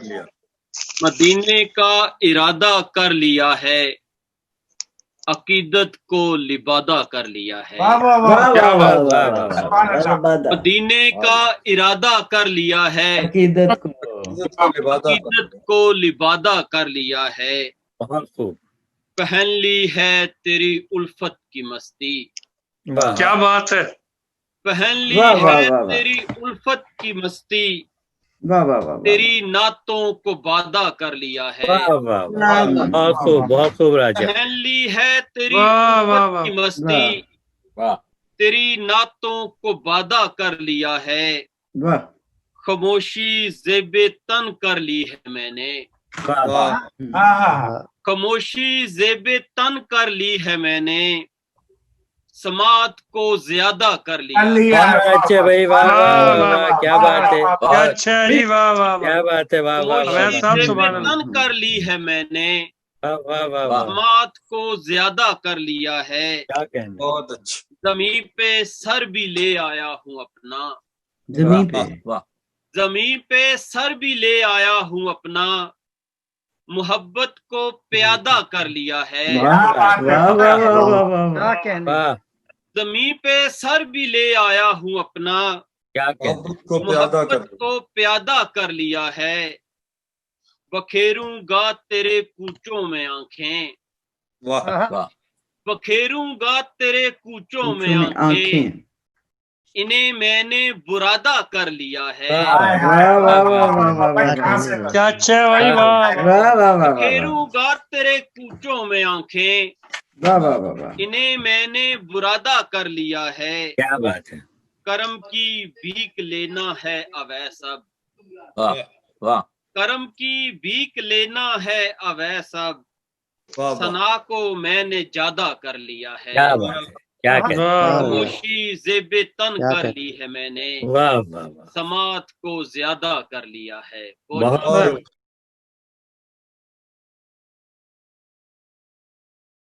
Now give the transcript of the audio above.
لیا، مدینے کا ارادہ کر لیا ہے، عقیدت کو لبادہ کر لیا ہے۔ مدینے کا ارادہ کر لیا ہے، عقیدت کو عقیدت کو لبادہ کر لیا ہے۔ بہت خوب، پہن لی ہے تیری الفت کی مستی، کیا بات ہے، پہن لی واہ واہ ہے واہ واہ تیری الفت کی مستی، واہ واہ واہ تیری نعتوں کو بادہ کر لیا ہے۔ واہ واہ واہ، بہت خوب، بہت خوب راجہ، پہن لی ہے تیری واہ واہ الفت واہ، کی مستی، واہ تیری نعتوں کو بادہ کر لیا ہے۔ واہ خاموشی زیب تن کر لی ہے میں نے، واہ واہ، خاموشی زیب تن کر لی ہے میں نے، سماعت کو زیادہ کر لیا ہے۔ بہت اچھے بھائی، واہ واہ واہ واہ، کیا بات ہے، کیا اچھا ہے جی، واہ واہ کیا واہ، بات ہے، واہ واہ واہ خاموشی صاحب زیب سبحان اللہ۔ تن کر لی ہے میں نے، واہ واہ واہ واہ، سماعت کو زیادہ کر لیا ہے۔ کیا کہنے، بہت اچھا، زمین پہ سر بھی لے آیا ہوں اپنا، زمین پہ واہ زمین پہ سر بھی لے آیا ہوں اپنا، محبت کو پیادہ کر لیا ہے۔ واہ واہ واہ واہ واہ واہ واہ، زمین پہ سر بھی لے آیا ہوں اپنا، کیا کہنے، محبت کو پیادہ کر محبت کو پیادہ کر لیا ہے۔ بکھیروں گا تیرے کوچوں میں آنکھیں، واہ واہ، بکھیروں گا تیرے کوچوں میں آنکھیں، آنکھیں انہیں میں نے برادہ کر لیا ہے۔ واہ واہ واہ واہ واہ واہ کیا اچھا ہے بھائی، واہ واہ واہ واہ بکھیروں گا تیرے کوچوں میں آنکھیں، واہ واہ واہ واہ انہیں میں نے برادہ کر لیا ہے۔ کیا بات ہے، کرم کی بھیک لینا ہے اویس اب، واہ واہ، کرم کی بھیک لینا ہے اویس اب، واہ واہ، ثنا کو میں نے زیادہ کر لیا ہے۔ کیا بات ہے، کیا کہنے، واہ، خاموشی زیب تن کر لی ہے میں نے، واہ واہ واہ، سماعت کو زیادہ کر لیا ہے۔ بہت